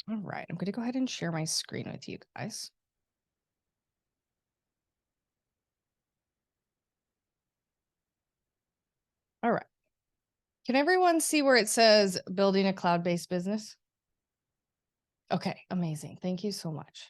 All right, I'm going to go ahead and share my screen with you guys. All right. Can everyone see where it says building a cloud-based business? Okay, amazing. Thank you so much.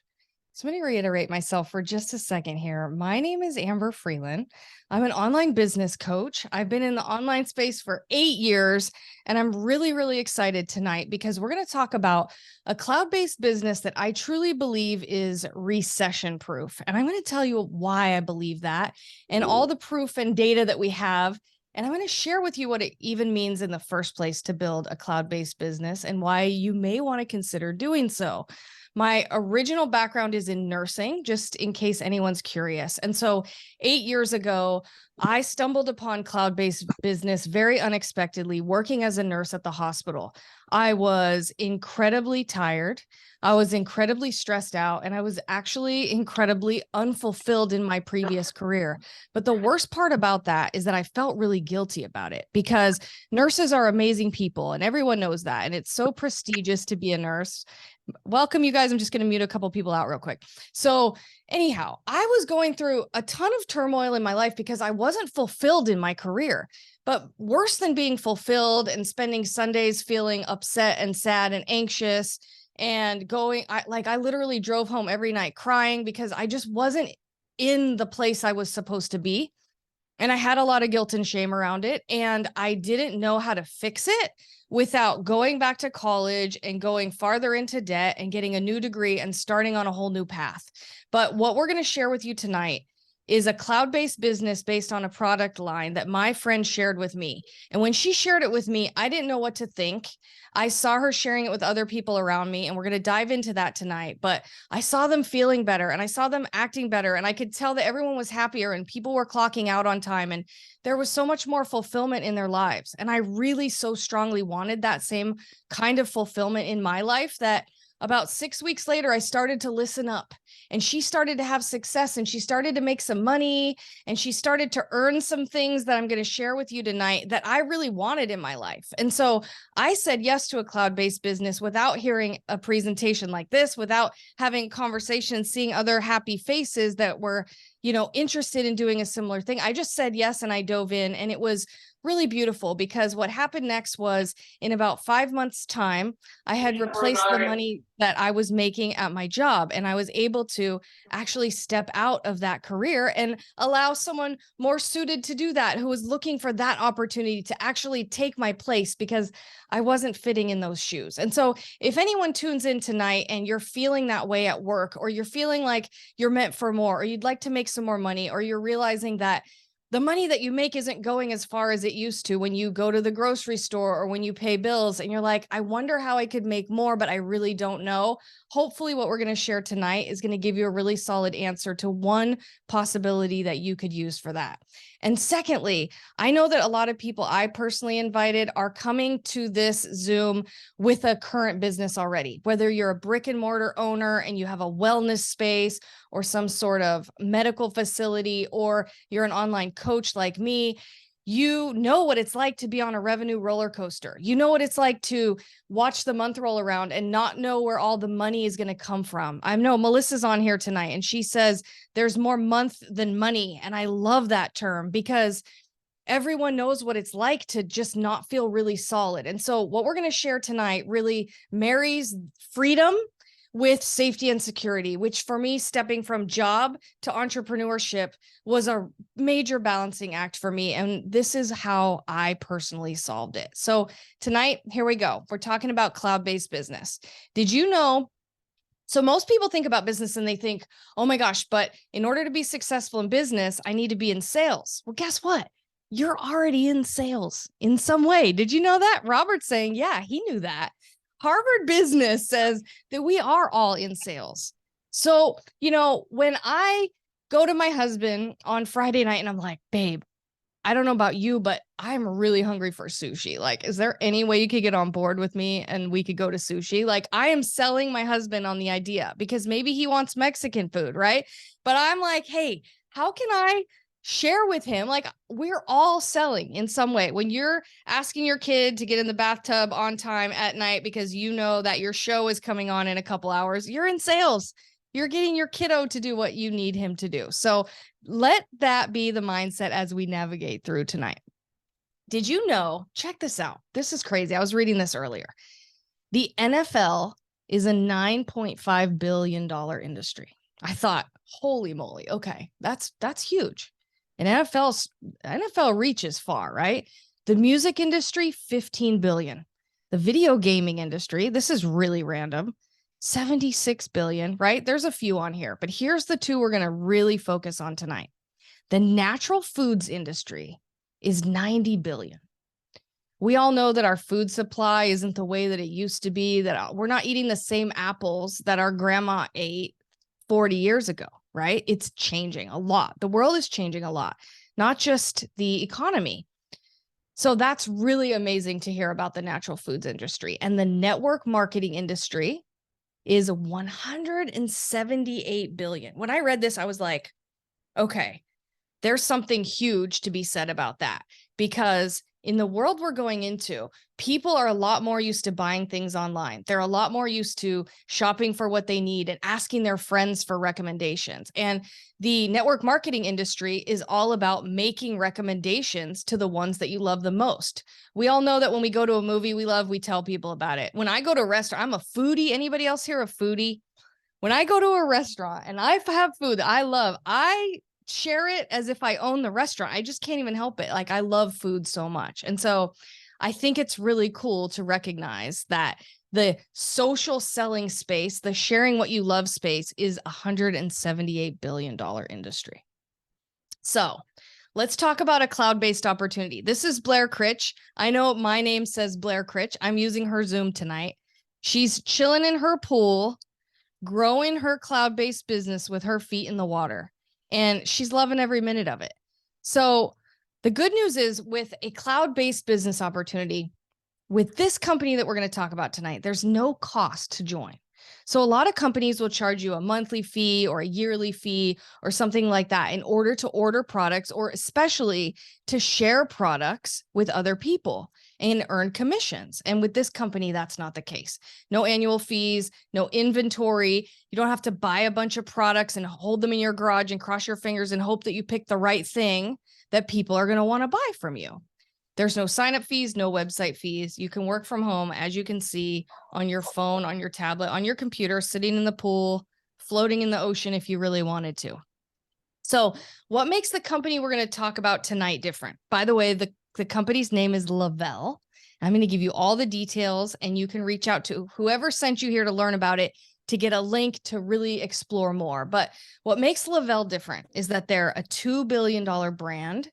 So let me reiterate myself for just a second here. My name is Amber Freeland. I'm an online business coach. I've been in the online space for 8 years, and I'm really, really excited tonight because we're going to talk about a cloud-based business that I truly believe is recession proof. And I'm going to tell you why I believe that and all the proof and data that we have. And I'm going to share with you what it even means in the first place to build a cloud-based business and why you may want to consider doing so. My original background is in nursing, just in case anyone's curious. And so 8 years ago, I stumbled upon cloud-based business very unexpectedly, working as a nurse at the hospital. I was incredibly tired. I was incredibly stressed out, and I was actually incredibly unfulfilled in my previous career. But the worst part about that is that I felt really guilty about it because nurses are amazing people, and everyone knows that. And it's so prestigious to be a nurse. Welcome, you guys. I'm just going to mute a couple people out real quick. So, anyhow, I was going through a ton of turmoil in my life because I wasn't fulfilled in my career. But worse than being fulfilled and spending Sundays feeling upset and sad and anxious and I literally drove home every night crying because I just wasn't in the place I was supposed to be. And I had a lot of guilt and shame around it. And I didn't know how to fix it without going back to college and going farther into debt and getting a new degree and starting on a whole new path. But what we're going to share with you tonight is a cloud-based business based on a product line that my friend shared with me. And when she shared it with me, I didn't know what to think. I saw her sharing it with other people around me, and we're going to dive into that tonight. But I saw them feeling better and I saw them acting better, and I could tell that everyone was happier and people were clocking out on time, and there was so much more fulfillment in their lives. And I really so strongly wanted that same kind of fulfillment in my life that about 6 weeks later, I started to listen up, and she started to have success, and she started to make some money, and she started to earn some things that I'm going to share with you tonight that I really wanted in my life. And so I said yes to a cloud-based business without hearing a presentation like this, without having conversations, seeing other happy faces that were, interested in doing a similar thing. I just said yes and I dove in, and it was really beautiful because what happened next was in about 5 months' time, I had replaced the money that I was making at my job, and I was able to actually step out of that career and allow someone more suited to do that, who was looking for that opportunity to actually take my place because I wasn't fitting in those shoes. And so if anyone tunes in tonight and you're feeling that way at work, or you're feeling like you're meant for more, or you'd like to make some more money, or you're realizing that the money that you make isn't going as far as it used to when you go to the grocery store or when you pay bills, and you're like, I wonder how I could make more, but I really don't know. Hopefully what we're going to share tonight is going to give you a really solid answer to one possibility that you could use for that. And secondly, I know that a lot of people I personally invited are coming to this Zoom with a current business already, whether you're a brick and mortar owner and you have a wellness space or some sort of medical facility, or you're an online coach like me. You know what it's like to be on a revenue roller coaster. You know what it's like to watch the month roll around and not know where all the money is going to come from. I know Melissa's on here tonight, and she says there's more month than money. And I love that term because everyone knows what it's like to just not feel really solid. And so what we're going to share tonight really marries freedom with safety and security, which for me, stepping from job to entrepreneurship was a major balancing act for me. And this is how I personally solved it. So tonight, here we go. We're talking about cloud-based business. Did you know? So most people think about business and they think, oh my gosh, but in order to be successful in business, I need to be in sales. Well, guess what? You're already in sales in some way. Did you know that? Robert's saying, yeah, he knew that. Harvard Business says that we are all in sales. So, when I go to my husband on Friday night and I'm like, babe, I don't know about you, but I'm really hungry for sushi. Like, is there any way you could get on board with me and we could go to sushi? Like, I am selling my husband on the idea because maybe he wants Mexican food, right? But I'm like, hey, how can I share with him, like, we're all selling in some way. When you're asking your kid to get in the bathtub on time at night because you know that your show is coming on in a couple hours, you're in sales. You're getting your kiddo to do what you need him to do. So let that be the mindset as we navigate through tonight. Did you know? Check this out. This is crazy. I was reading this earlier. The NFL is a $9.5 billion industry. I thought, holy moly. Okay, that's huge. And NFL reaches far, right? The music industry, 15 billion. The video gaming industry, this is really random, 76 billion, right? There's a few on here, but here's the two we're going to really focus on tonight. The natural foods industry is 90 billion. We all know that our food supply isn't the way that it used to be, that we're not eating the same apples that our grandma ate 40 years ago, right? It's changing a lot. The world is changing a lot, not just the economy. So that's really amazing to hear about the natural foods industry. And the network marketing industry is 178 billion. When I read this, I was like, okay, there's something huge to be said about that, because in the world we're going into, people are a lot more used to buying things online. They're a lot more used to shopping for what they need and asking their friends for recommendations. And the network marketing industry is all about making recommendations to the ones that you love the most. We all know that when we go to a movie we love, we tell people about it. When I go to a restaurant, I'm a foodie. Anybody else here a foodie? When I go to a restaurant and I have food that I love, I share it as if I own the restaurant. I just can't even help it. Like, I love food so much. And so I think it's really cool to recognize that the social selling space, the sharing what you love space, is $178 billion industry. So let's talk about a cloud-based opportunity. This is Blair Critch. I know my name says Blair Critch. I'm using her Zoom tonight. She's chilling in her pool, growing her cloud-based business with her feet in the water. And she's loving every minute of it. So the good news is, with a cloud-based business opportunity, with this company that we're going to talk about tonight, there's no cost to join. So a lot of companies will charge you a monthly fee or a yearly fee or something like that in order to order products, or especially to share products with other people and earn commissions. And with this company, that's not the case. No annual fees, no inventory. You don't have to buy a bunch of products and hold them in your garage and cross your fingers and hope that you pick the right thing that people are going to want to buy from you. There's no sign-up fees, no website fees. You can work from home, as you can see, on your phone, on your tablet, on your computer, sitting in the pool, floating in the ocean if you really wanted to. So what makes the company we're going to talk about tonight different? By the way, the company's name is Lavelle. I'm going to give you all the details, and you can reach out to whoever sent you here to learn about it to get a link to really explore more. But what makes Lavelle different is that they're a $2 billion brand,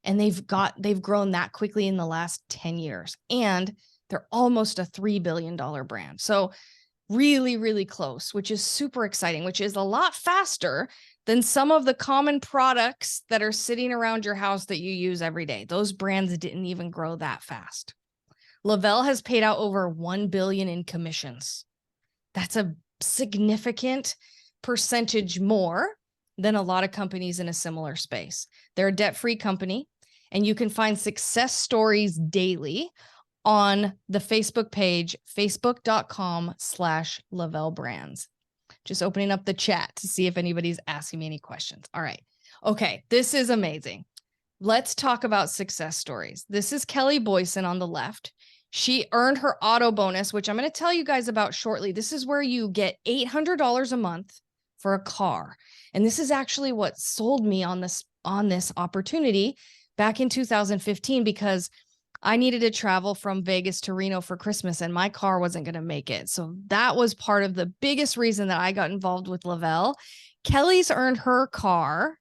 and they've grown that quickly in the last 10 years. And they're almost a $3 billion brand. So really, really close, which is super exciting, which is a lot faster than some of the common products that are sitting around your house that you use every day. Those brands didn't even grow that fast. Lavelle has paid out over $1 billion in commissions. That's a significant percentage more than a lot of companies in a similar space. They're a debt-free company, and you can find success stories daily on the Facebook page, facebook.com/Lavelle Brands. Just opening up the chat to see if anybody's asking me any questions. All right. Okay. This is amazing. Let's talk about success stories. This is Kelly Boyson on the left. She earned her auto bonus, which I'm going to tell you guys about shortly. This is where you get $800 a month for a car. And this is actually what sold me on this opportunity back in 2015, because I needed to travel from Vegas to Reno for Christmas, and my car wasn't going to make it. So that was part of the biggest reason that I got involved with Lavelle. Kelly's earned her car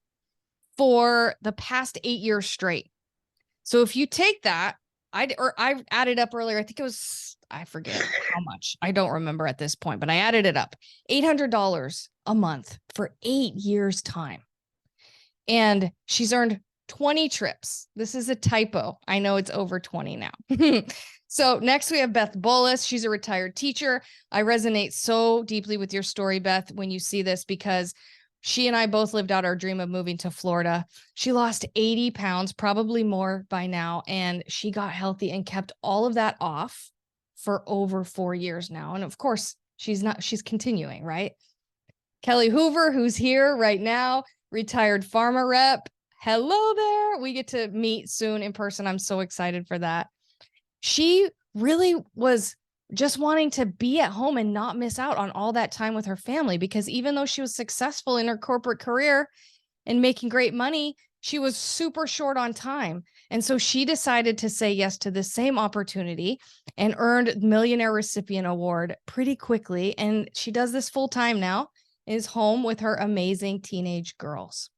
for the past 8 years straight. So if you take that, I added up earlier, I think it was, I forget how much. I don't remember at this point, but I added it up. $800 a month for 8 years' time. And she's earned 20 trips. This is a typo. I know it's over 20 now. So next we have Beth Bolus. She's a retired teacher. I resonate so deeply with your story, Beth, when you see this, because She and I both lived out our dream of moving to Florida. She lost 80 pounds, probably more by now, and she got healthy and kept all of that off for over 4 years now. And of course, she's continuing, right? Kelly Hoover, who's here right now, retired pharma rep. Hello there. We get to meet soon in person. I'm so excited for that. She really was just wanting to be at home and not miss out on all that time with her family, because even though she was successful in her corporate career and making great money, she was super short on time. And so she decided to say yes to the same opportunity and earned Millionaire Recipient Award pretty quickly. And she does this full time now, is home with her amazing teenage girls.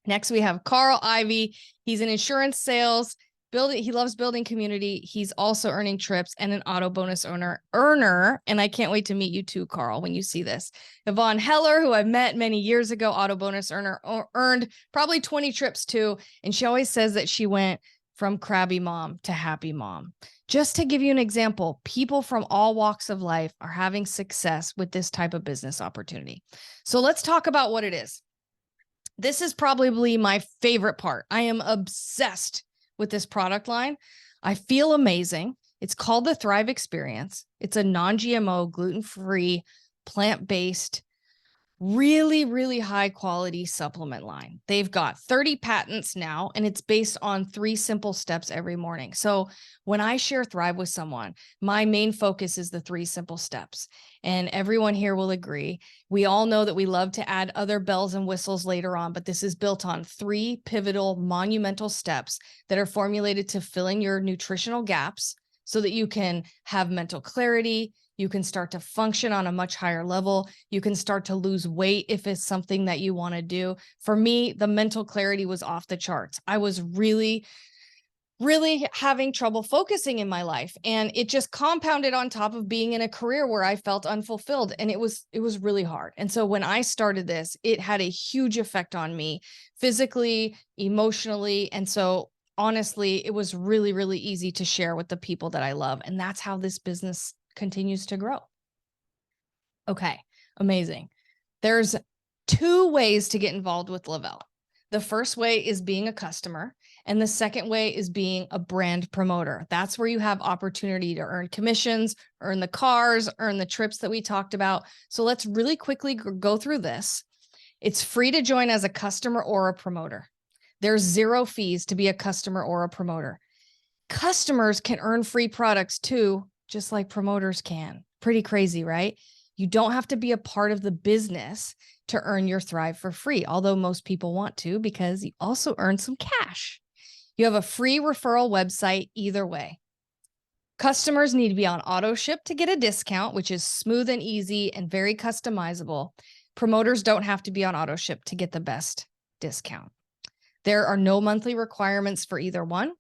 Next, we have Carl Ivy. He's in insurance sales. He loves building community. He's also earning trips and an auto bonus earner. And I can't wait to meet you too, Carl, when you see this. Yvonne Heller, who I met many years ago, auto bonus earner, earned probably 20 trips too. And she always says that she went from crabby mom to happy mom. Just to give you an example, people from all walks of life are having success with this type of business opportunity. So let's talk about what it is. This is probably my favorite part. I am obsessed with this product line. I feel amazing. It's called the Thrive Experience. It's a non-GMO, gluten-free, plant-based, really, really high quality supplement line. They've got 30 patents now, and it's based on 3 simple steps every morning. So when I share Thrive with someone, my main focus is the 3 simple steps. And everyone here will agree. We all know that we love to add other bells and whistles later on, but this is built on 3 pivotal, monumental steps that are formulated to fill in your nutritional gaps so that you can have mental clarity. You can start to function on a much higher level. You can start to lose weight if it's something that you want to do. For me, the mental clarity was off the charts. I was really having trouble focusing in my life, and it just compounded on top of being in a career where I felt unfulfilled, and it was really hard. And so when I started this, it had a huge effect on me physically, emotionally. And so honestly, it was really, really easy to share with the people that I love. And that's how this business continues to grow. Okay, amazing. There's 2 ways to get involved with Lavelle. The first way is being a customer, and the second way is being a brand promoter. That's where you have opportunity to earn commissions, earn the cars, earn the trips that we talked about. So let's really quickly go through this. It's free to join as a customer or a promoter. There's 0 fees to be a customer or a promoter. Customers can earn free products too, just like promoters can. Pretty crazy, right? You don't have to be a part of the business to earn your Thrive for free, although most people want to, because you also earn some cash. You have a free referral website either way. Customers need to be on auto ship to get a discount, which is smooth and easy and very customizable. Promoters don't have to be on auto ship to get the best discount. There are no monthly requirements for either one.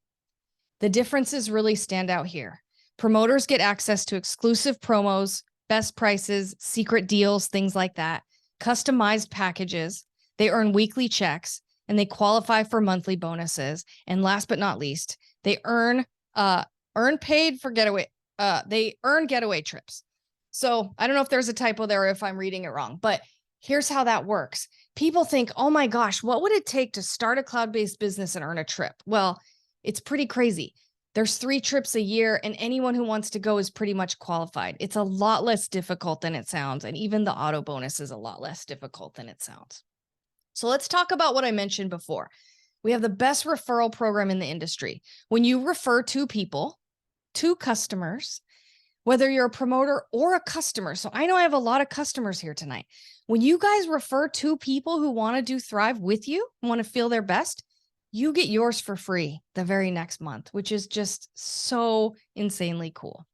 The differences really stand out here. Promoters get access to exclusive promos, best prices, secret deals, things like that, customized packages. They earn weekly checks, and they qualify for monthly bonuses. And last but not least, they earn paid for getaway. They earn getaway trips. So I don't know if there's a typo there or if I'm reading it wrong, but here's how that works. People think, oh my gosh, what would it take to start a cloud-based business and earn a trip? Well, it's pretty crazy. There's 3 trips a year, and anyone who wants to go is pretty much qualified. It's a lot less difficult than it sounds. And even the auto bonus is a lot less difficult than it sounds. So let's talk about what I mentioned before. We have the best referral program in the industry. When you refer 2 people, 2 customers, whether you're a promoter or a customer. So I know I have a lot of customers here tonight. When you guys refer 2 people who want to do Thrive with you, want to feel their best, you get yours for free the very next month, which is just so insanely cool.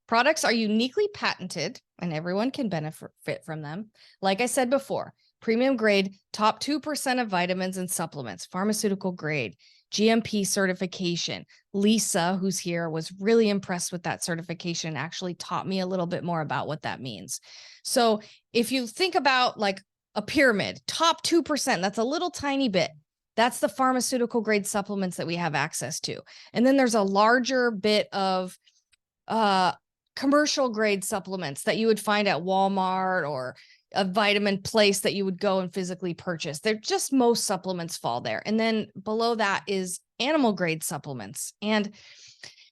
Products are uniquely patented, and everyone can benefit from them. Like I said before, premium grade, top 2% of vitamins and supplements, pharmaceutical grade, GMP certification. Lisa, who's here, was really impressed with that certification and actually taught me a little bit more about what that means. So if you think about like a pyramid, top 2%, that's a little tiny bit. That's the pharmaceutical grade supplements that we have access to. And then there's a larger bit of commercial grade supplements that you would find at Walmart or a vitamin place that you would go and physically purchase. They're just, most supplements fall there. And then below that is animal grade supplements. And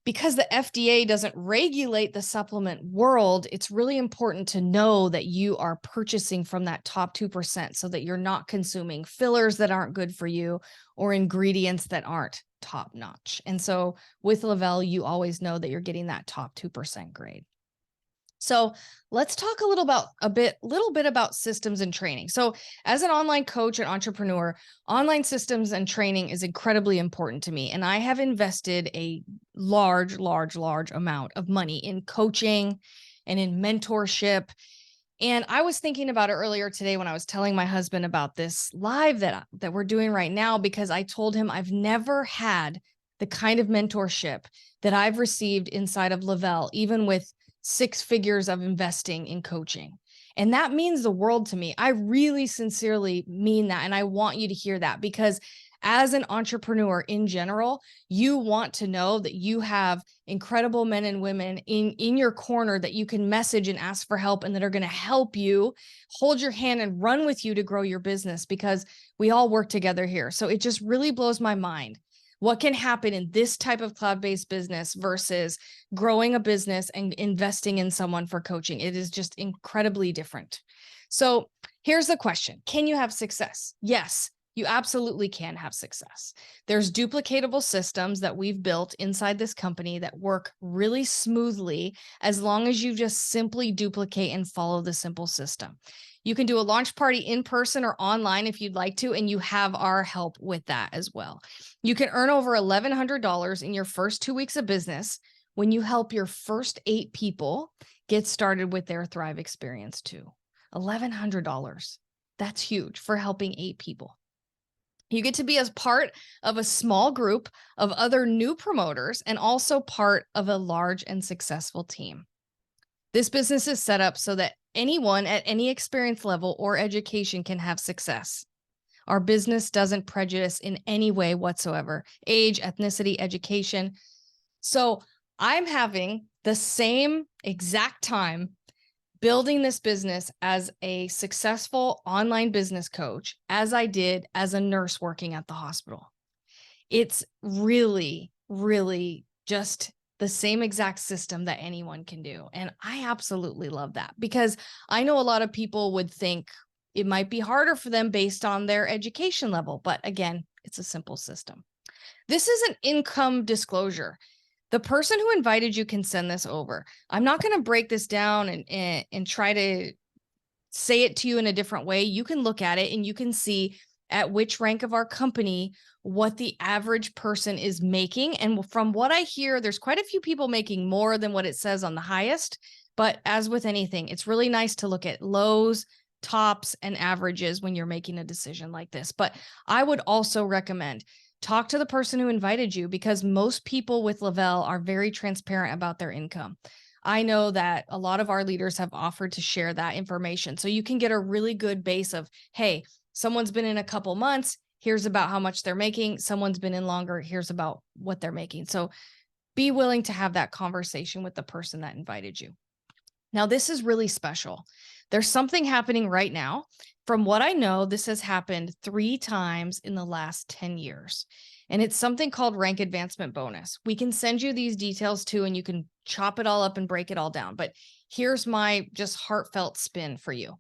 because the FDA doesn't regulate the supplement world, it's really important to know that you are purchasing from that top 2% so that you're not consuming fillers that aren't good for you or ingredients that aren't top notch. And so with Lavelle, you always know that you're getting that top 2% grade. So let's talk a little bit about systems and training. So as an online coach and entrepreneur, online systems and training is incredibly important to me. And I have invested a large amount of money in coaching and in mentorship. And I was thinking about it earlier today when I was telling my husband about this live that we're doing right now, because I told him I've never had the kind of mentorship that I've received inside of Lavelle, even with 6 figures of investing in coaching. And that means the world to me. I really sincerely mean that. And I want you to hear that, because as an entrepreneur in general, you want to know that you have incredible men and women in your corner that you can message and ask for help, and that are going to help you, hold your hand and run with you to grow your business, because we all work together here. So it just really blows my mind what can happen in this type of cloud-based business versus growing a business and investing in someone for coaching. It is just incredibly different. So here's the question. Can you have success? Yes, you absolutely can have success. There's duplicatable systems that we've built inside this company that work really smoothly as long as you just simply duplicate and follow the simple system. You can do a launch party in person or online if you'd like to, and you have our help with that as well. You can earn over $1,100 in your first 2 weeks of business when you help your first 8 people get started with their Thrive experience too. $1,100. That's huge for helping 8 people. You get to be as part of a small group of other new promoters and also part of a large and successful team. This business is set up so that anyone at any experience level or education can have success. Our business doesn't prejudice in any way whatsoever, age, ethnicity, education. So I'm having the same exact time building this business as a successful online business coach as I did as a nurse working at the hospital. It's really, really just the same exact system that anyone can do. And I absolutely love that, because I know a lot of people would think it might be harder for them based on their education level. But again, it's a simple system. This is an income disclosure. The person who invited you can send this over. I'm not going to break this down and try to say it to you in a different way. You can look at it and you can see at which rank of our company what the average person is making. And from what I hear, there's quite a few people making more than what it says on the highest. But as with anything, it's really nice to look at lows, tops, and averages when you're making a decision like this. But I would also recommend talk to the person who invited you, because most people with Lavelle are very transparent about their income. I know that a lot of our leaders have offered to share that information. So you can get a really good base of, hey, someone's been in a couple months, here's about how much they're making. Someone's been in longer, here's about what they're making. So be willing to have that conversation with the person that invited you. Now, this is really special. There's something happening right now. From what I know, this has happened 3 times in the last 10 years. And it's something called rank advancement bonus. We can send you these details too, and you can chop it all up and break it all down. But here's my just heartfelt spin for you.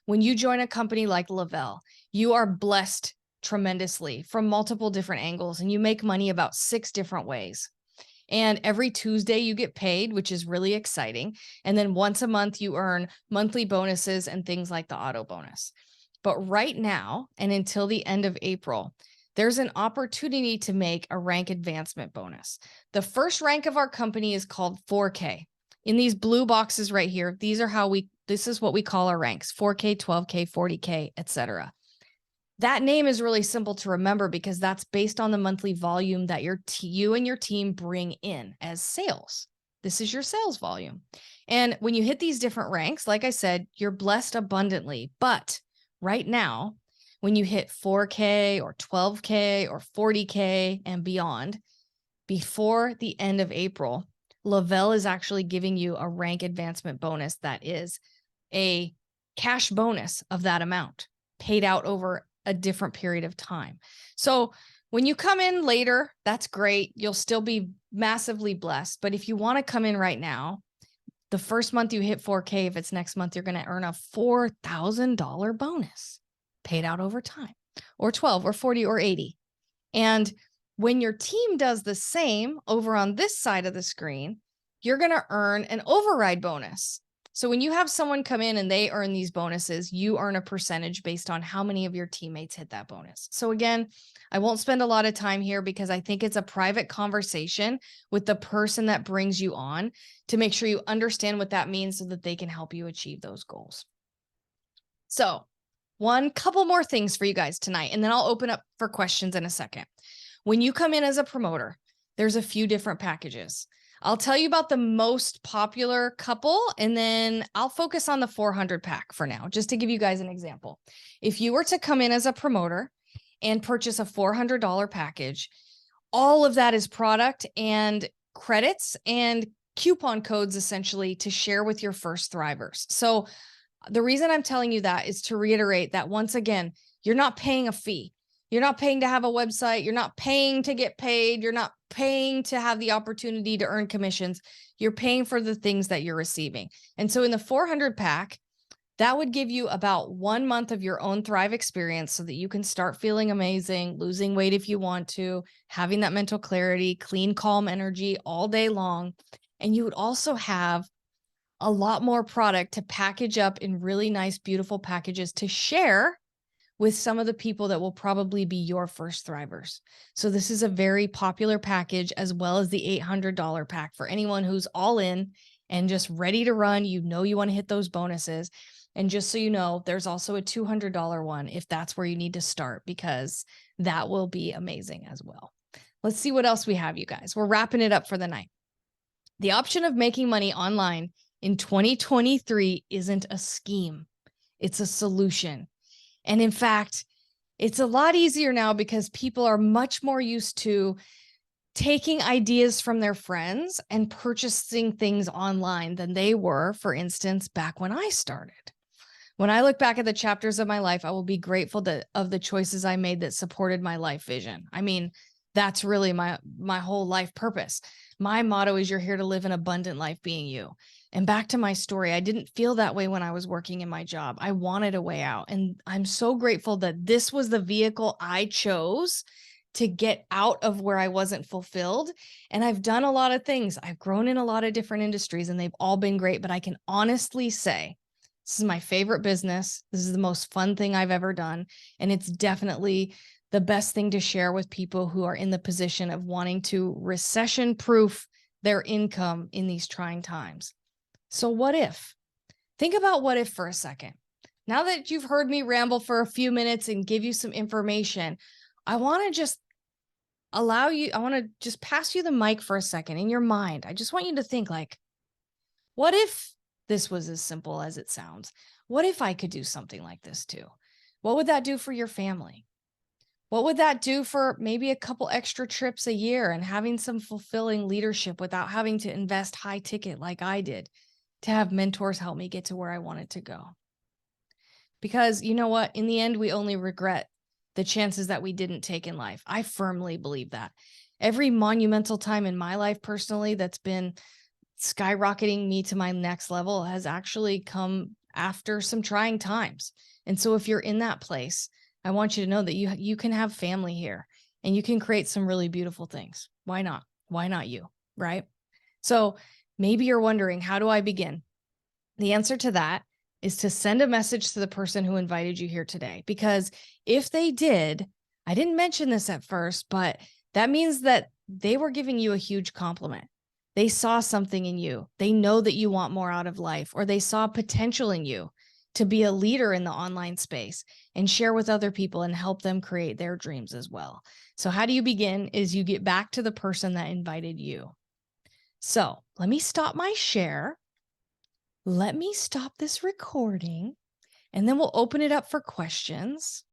When you join a company like Lavelle, you are blessed tremendously from multiple different angles, and you make money about 6 different ways. And every Tuesday you get paid, which is really exciting. And then once a month you earn monthly bonuses and things like the auto bonus. But right now, and until the end of April, there's an opportunity to make a rank advancement bonus. The first rank of our company is called 4K. In these blue boxes right here, this is what we call our ranks: 4K, 12K, 40K, etc. That name is really simple to remember because that's based on the monthly volume that you and your team bring in as sales. This is your sales volume. And when you hit these different ranks, like I said, you're blessed abundantly. But right now, when you hit 4K or 12K or 40K and beyond, before the end of April, Lavelle is actually giving you a rank advancement bonus that is a cash bonus of that amount paid out over a different period of time. So when you come in later, that's great. You'll still be massively blessed. But if you want to come in right now, the first month you hit 4K, if it's next month, you're going to earn a $4,000 bonus paid out over time, or 12 or 40 or 80. And when your team does the same over on this side of the screen, you're going to earn an override bonus. So when you have someone come in and they earn these bonuses, you earn a percentage based on how many of your teammates hit that bonus. So again, I won't spend a lot of time here because I think it's a private conversation with the person that brings you on to make sure you understand what that means so that they can help you achieve those goals. So one couple more things for you guys tonight, and then I'll open up for questions in a second. When you come in as a promoter, there's a few different packages. I'll tell you about the most popular couple, and then I'll focus on the 400 pack for now, just to give you guys an example. If you were to come in as a promoter and purchase a $400 package, all of that is product and credits and coupon codes essentially to share with your first thrivers. So the reason I'm telling you that is to reiterate that once again, you're not paying a fee. You're not paying to have a website. You're not paying to get paid. You're not paying to have the opportunity to earn commissions. You're paying for the things that you're receiving. And so in the 400 pack, that would give you about 1 month of your own Thrive experience so that you can start feeling amazing, losing weight if you want to, having that mental clarity, clean, calm energy all day long. And you would also have a lot more product to package up in really nice, beautiful packages to share with some of the people that will probably be your first thrivers. So this is a very popular package, as well as the $800 pack for anyone who's all in and just ready to run. You know, you want to hit those bonuses. And just so you know, there's also a $200 one if that's where you need to start, because that will be amazing as well. Let's see what else we have, you guys. We're wrapping it up for the night. The option of making money online in 2023 isn't a scheme. It's a solution. And in fact, it's a lot easier now because people are much more used to taking ideas from their friends and purchasing things online than they were, for instance, back when I started. When I look back at the chapters of my life, I will be grateful of the choices I made that supported my life vision. I mean, that's really my whole life purpose. My motto is you're here to live an abundant life being you. And back to my story, I didn't feel that way when I was working in my job. I wanted a way out. And I'm so grateful that this was the vehicle I chose to get out of where I wasn't fulfilled. And I've done a lot of things. I've grown in a lot of different industries and they've all been great. But I can honestly say, this is my favorite business. This is the most fun thing I've ever done. And it's definitely the best thing to share with people who are in the position of wanting to recession-proof their income in these trying times. So what if? Think about what if for a second. Now that you've heard me ramble for a few minutes and give you some information, I want to just pass you the mic for a second in your mind. I just want you to think like, what if this was as simple as it sounds? What if I could do something like this too? What would that do for your family? What would that do for maybe a couple extra trips a year and having some fulfilling leadership without having to invest high ticket like I did to have mentors help me get to where I wanted to go? Because you know what? In the end, we only regret the chances that we didn't take in life. I firmly believe that. Every monumental time in my life personally that's been skyrocketing me to my next level has actually come after some trying times. And so if you're in that place, I want you to know that you can have family here and you can create some really beautiful things. Why not? Why not you? Right? So maybe you're wondering, how do I begin? The answer to that is to send a message to the person who invited you here today. Because if they did, I didn't mention this at first, but that means that they were giving you a huge compliment. They saw something in you. They know that you want more out of life, or they saw potential in you to be a leader in the online space and share with other people and help them create their dreams as well. So how do you begin? Is you get back to the person that invited you. So let me stop my share. Let me stop this recording, and then we'll open it up for questions.